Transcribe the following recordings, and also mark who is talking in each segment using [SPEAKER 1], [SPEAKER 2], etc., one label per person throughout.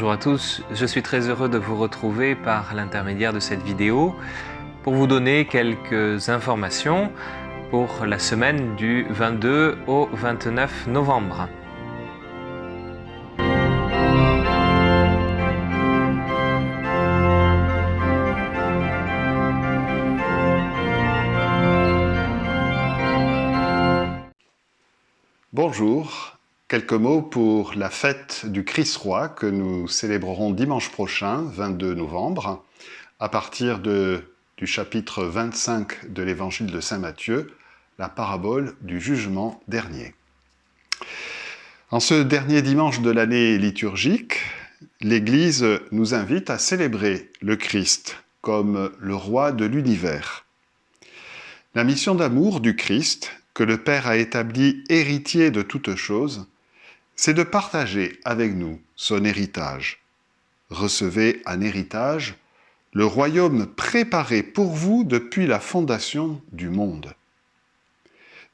[SPEAKER 1] Bonjour à tous, je suis très heureux de vous retrouver par l'intermédiaire de cette vidéo pour vous donner quelques informations pour la semaine du 22 au 29 novembre.
[SPEAKER 2] Bonjour, quelques mots pour la fête du Christ-Roi que nous célébrerons dimanche prochain, 22 novembre, à partir du chapitre 25 de l'évangile de Saint Matthieu, la parabole du jugement dernier. En ce dernier dimanche de l'année liturgique, l'Église nous invite à célébrer le Christ comme le roi de l'univers. La mission d'amour du Christ, que le Père a établi héritier de toutes choses, c'est de partager avec nous son héritage. Recevez un héritage, le royaume préparé pour vous depuis la fondation du monde.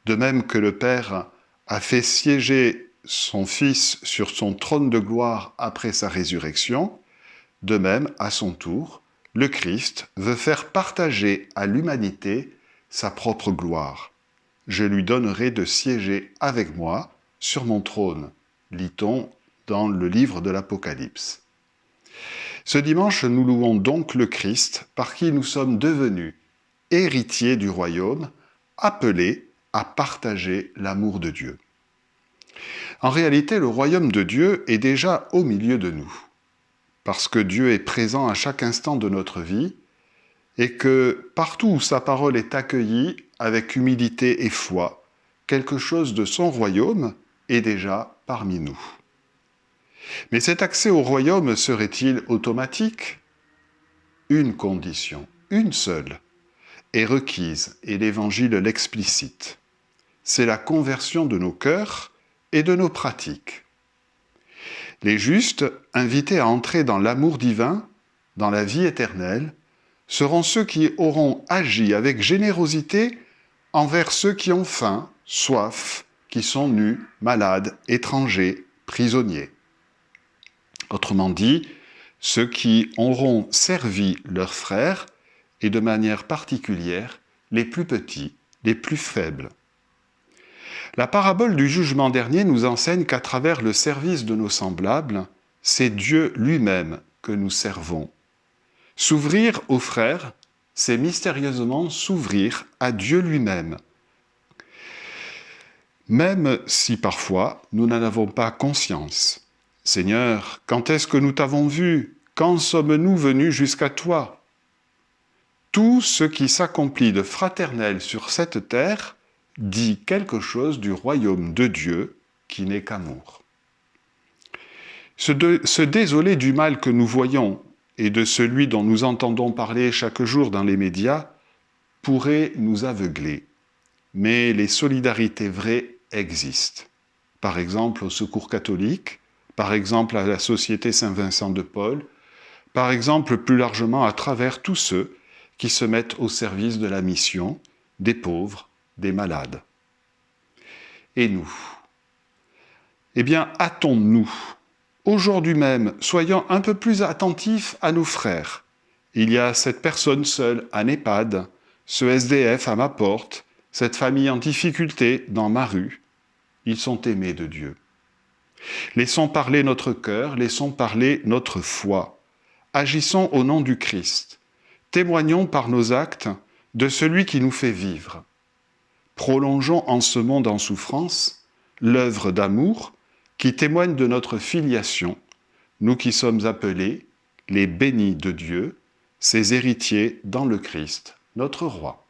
[SPEAKER 2] De même que le Père a fait siéger son Fils sur son trône de gloire après sa résurrection, de même, à son tour, le Christ veut faire partager à l'humanité sa propre gloire. Je lui donnerai de siéger avec moi sur mon trône, lit-on dans le livre de l'Apocalypse. Ce dimanche, nous louons donc le Christ, par qui nous sommes devenus héritiers du royaume, appelés à partager l'amour de Dieu. En réalité, le royaume de Dieu est déjà au milieu de nous, parce que Dieu est présent à chaque instant de notre vie, et que partout où sa parole est accueillie avec humilité et foi, quelque chose de son royaume est déjà parmi nous. Mais cet accès au royaume serait-il automatique? Une condition, une seule, est requise et l'Évangile l'explicite. C'est la conversion de nos cœurs et de nos pratiques. Les justes, invités à entrer dans l'amour divin, dans la vie éternelle, seront ceux qui auront agi avec générosité envers ceux qui ont faim, soif, qui sont nus, malades, étrangers, prisonniers. Autrement dit, ceux qui auront servi leurs frères et de manière particulière les plus petits, les plus faibles. La parabole du jugement dernier nous enseigne qu'à travers le service de nos semblables, c'est Dieu lui-même que nous servons. S'ouvrir aux frères, c'est mystérieusement s'ouvrir à Dieu lui-même. Même si parfois nous n'en avons pas conscience. Seigneur, quand est-ce que nous t'avons vu? Quand sommes-nous venus jusqu'à toi? Tout ce qui s'accomplit de fraternel sur cette terre dit quelque chose du royaume de Dieu qui n'est qu'amour. Se désoler du mal que nous voyons et de celui dont nous entendons parler chaque jour dans les médias pourrait nous aveugler. Mais les solidarités vraies existent. Par exemple au Secours catholique, par exemple à la Société Saint-Vincent de Paul, par exemple plus largement à travers tous ceux qui se mettent au service de la mission des pauvres, des malades. Et nous? Eh bien, hâtons-nous. Aujourd'hui même, soyons un peu plus attentifs à nos frères. Il y a cette personne seule en EHPAD, ce SDF à ma porte, cette famille en difficulté dans ma rue. Ils sont aimés de Dieu. Laissons parler notre cœur, laissons parler notre foi. Agissons au nom du Christ. Témoignons par nos actes de celui qui nous fait vivre. Prolongeons en ce monde en souffrance l'œuvre d'amour qui témoigne de notre filiation, nous qui sommes appelés les bénis de Dieu, ses héritiers dans le Christ, notre roi.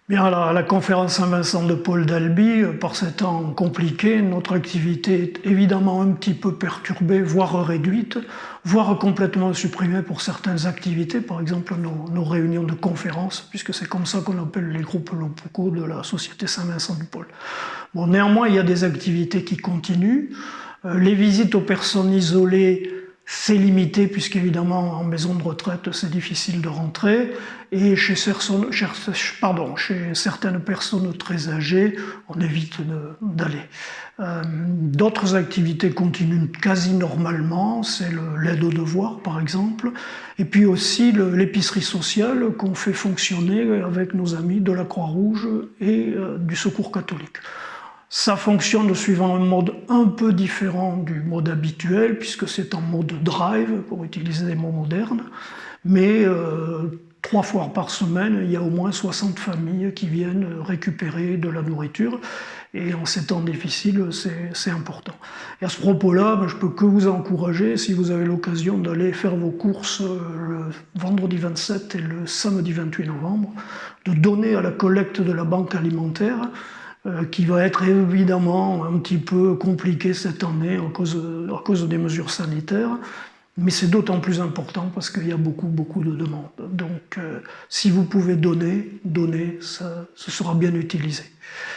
[SPEAKER 3] Bien, à la conférence Saint-Vincent de Paul d'Albi, par ces temps compliqués, notre activité est évidemment un petit peu perturbée, voire réduite, voire complètement supprimée pour certaines activités, par exemple nos réunions de conférences, puisque c'est comme ça qu'on appelle les groupes locaux de la Société Saint-Vincent de Paul. Bon, néanmoins, il y a des activités qui continuent. Les visites aux personnes isolées c'est limité puisqu'évidemment en maison de retraite c'est difficile de rentrer et chez certaines personnes très âgées on évite d'aller. D'autres activités continuent quasi normalement, c'est l'aide aux devoirs par exemple, et puis aussi l'épicerie sociale qu'on fait fonctionner avec nos amis de la Croix-Rouge et du Secours catholique. Ça fonctionne suivant un mode un peu différent du mode habituel, puisque c'est en mode drive, pour utiliser des mots modernes, mais 3 fois par semaine, il y a au moins 60 familles qui viennent récupérer de la nourriture, et en ces temps difficiles, c'est important. Et à ce propos-là, je ne peux que vous encourager, si vous avez l'occasion d'aller faire vos courses le vendredi 27 et le samedi 28 novembre, de donner à la collecte de la banque alimentaire, qui va être évidemment un petit peu compliqué cette année à cause des mesures sanitaires, mais c'est d'autant plus important parce qu'il y a beaucoup de demandes. Donc si vous pouvez donner, ce sera bien utilisé.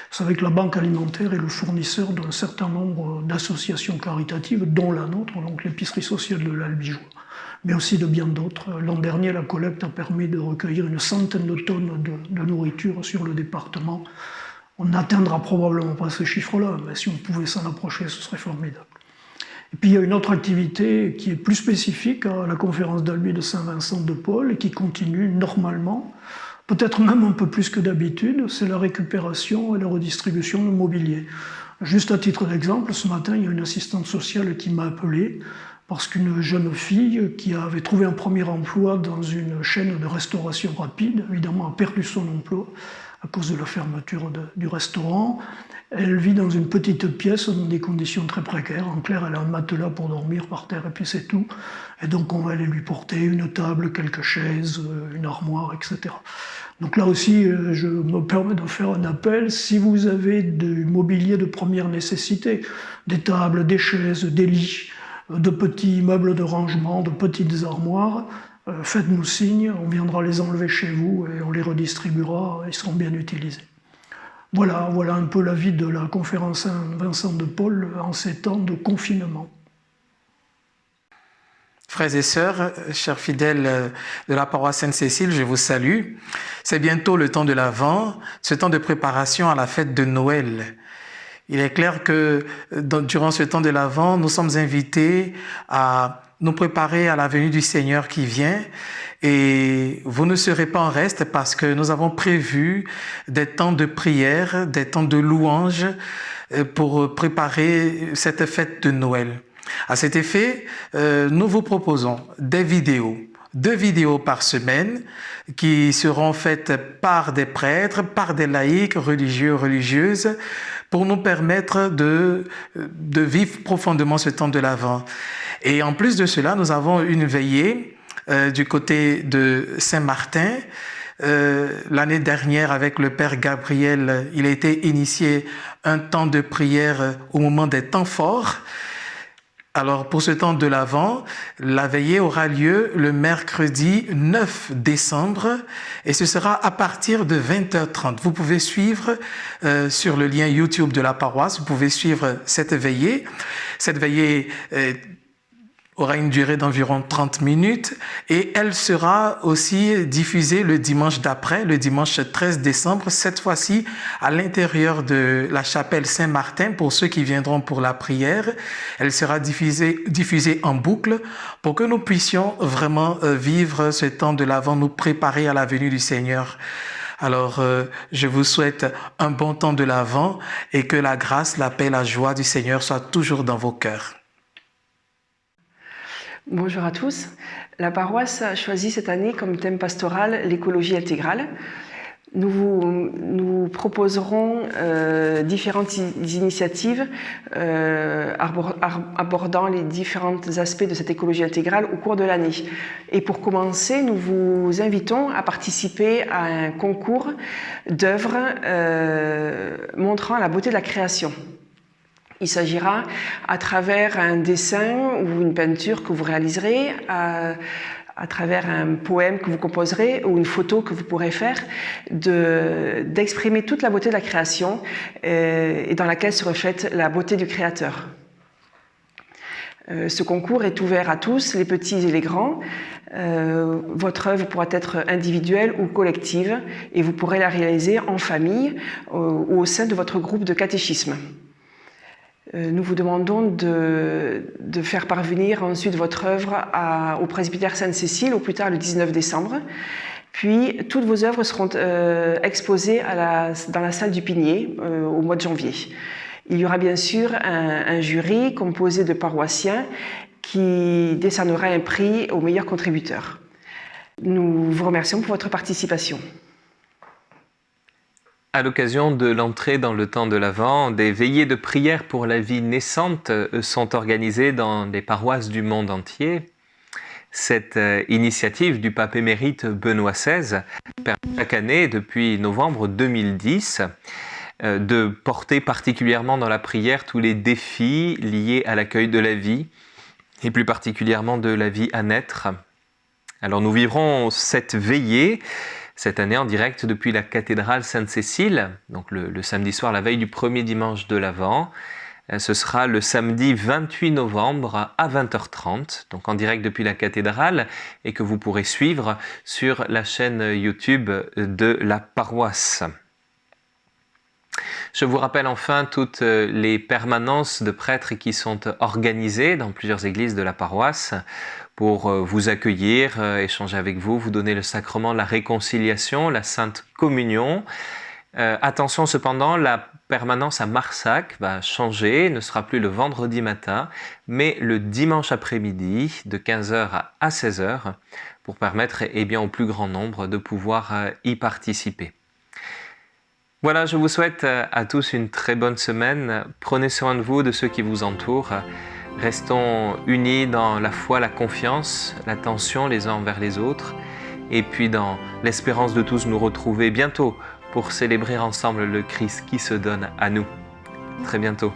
[SPEAKER 3] Vous savez que la banque alimentaire est le fournisseur d'un certain nombre d'associations caritatives, dont la nôtre, donc l'épicerie sociale de l'Albigeois, mais aussi de bien d'autres. L'an dernier, la collecte a permis de recueillir une centaine de tonnes de nourriture sur le département. On n'atteindra probablement pas ce chiffre-là, mais si on pouvait s'en approcher, ce serait formidable. Et puis il y a une autre activité qui est plus spécifique à la conférence d'Albi de Saint-Vincent-de-Paul et qui continue normalement, peut-être même un peu plus que d'habitude, c'est la récupération et la redistribution de mobilier. Juste à titre d'exemple, ce matin, il y a une assistante sociale qui m'a appelé parce qu'une jeune fille qui avait trouvé un premier emploi dans une chaîne de restauration rapide, évidemment a perdu son emploi à cause de la fermeture du restaurant. Elle vit dans une petite pièce dans des conditions très précaires. En clair, elle a un matelas pour dormir par terre et puis c'est tout. Et donc on va aller lui porter une table, quelques chaises, une armoire, etc. Donc là aussi, je me permets de faire un appel. Si vous avez du mobilier de première nécessité, des tables, des chaises, des lits, de petits meubles de rangement, de petites armoires, faites-nous signe, on viendra les enlever chez vous et on les redistribuera, ils seront bien utilisés. Voilà un peu l'avis de la conférence Saint-Vincent-de-Paul en ces temps de confinement.
[SPEAKER 4] Frères et sœurs, chers fidèles de la paroisse Sainte-Cécile, je vous salue. C'est bientôt le temps de l'Avent, ce temps de préparation à la fête de Noël. Il est clair que durant ce temps de l'Avent, nous sommes invités à nous préparer à la venue du Seigneur qui vient. Et vous ne serez pas en reste parce que nous avons prévu des temps de prière, des temps de louange pour préparer cette fête de Noël. À cet effet, nous vous proposons des vidéos, 2 vidéos par semaine qui seront faites par des prêtres, par des laïcs, religieux, religieuses, pour nous permettre de vivre profondément ce temps de l'Avent. Et en plus de cela, nous avons une veillée du côté de Saint-Martin. L'année dernière, avec le Père Gabriel, il a été initié un temps de prière au moment des temps forts. Alors, pour ce temps de l'Avent, la veillée aura lieu le mercredi 9 décembre et ce sera à partir de 20h30. Vous pouvez suivre sur le lien YouTube de la paroisse, vous pouvez suivre cette veillée. Cette veillée aura une durée d'environ 30 minutes et elle sera aussi diffusée le dimanche d'après, le dimanche 13 décembre, cette fois-ci à l'intérieur de la chapelle Saint-Martin pour ceux qui viendront pour la prière. Elle sera diffusée en boucle pour que nous puissions vraiment vivre ce temps de l'Avent, nous préparer à la venue du Seigneur. Alors, je vous souhaite un bon temps de l'Avent et que la grâce, la paix, la joie du Seigneur soient toujours dans vos cœurs.
[SPEAKER 5] Bonjour à tous. La paroisse a choisi cette année comme thème pastoral l'écologie intégrale. Nous proposerons différentes initiatives abordant les différents aspects de cette écologie intégrale au cours de l'année. Et pour commencer, nous vous invitons à participer à un concours d'œuvres montrant la beauté de la création. Il s'agira, à travers un dessin ou une peinture que vous réaliserez, à travers un poème que vous composerez ou une photo que vous pourrez faire, d'exprimer toute la beauté de la création et dans laquelle se reflète la beauté du Créateur. Ce concours est ouvert à tous, les petits et les grands. Votre œuvre pourra être individuelle ou collective et vous pourrez la réaliser en famille ou au sein de votre groupe de catéchisme. Nous vous demandons de faire parvenir ensuite votre œuvre au presbytère Sainte-Cécile au plus tard le 19 décembre. Puis toutes vos œuvres seront exposées dans la salle du Pinier au mois de janvier. Il y aura bien sûr un jury composé de paroissiens qui décernera un prix au meilleur contributeur. Nous vous remercions pour votre participation.
[SPEAKER 1] À l'occasion de l'entrée dans le temps de l'Avent, des veillées de prière pour la vie naissante sont organisées dans les paroisses du monde entier. Cette initiative du pape émérite Benoît XVI permet chaque année, depuis novembre 2010, de porter particulièrement dans la prière tous les défis liés à l'accueil de la vie, et plus particulièrement de la vie à naître. Alors nous vivrons cette veillée cette année en direct depuis la cathédrale Sainte-Cécile, donc le samedi soir, la veille du premier dimanche de l'Avent. Ce sera le samedi 28 novembre à 20h30, donc en direct depuis la cathédrale, et que vous pourrez suivre sur la chaîne YouTube de la paroisse. Je vous rappelle enfin toutes les permanences de prêtres qui sont organisées dans plusieurs églises de la paroisse pour vous accueillir, échanger avec vous, vous donner le sacrement de la réconciliation, la Sainte Communion. Attention cependant, la permanence à Marsac va changer, ne sera plus le vendredi matin, mais le dimanche après-midi de 15h à 16h pour permettre au plus grand nombre de pouvoir y participer. Voilà, je vous souhaite à tous une très bonne semaine. Prenez soin de vous, de ceux qui vous entourent. Restons unis dans la foi, la confiance, l'attention les uns envers les autres. Et puis dans l'espérance de tous nous retrouver bientôt pour célébrer ensemble le Christ qui se donne à nous. Très bientôt.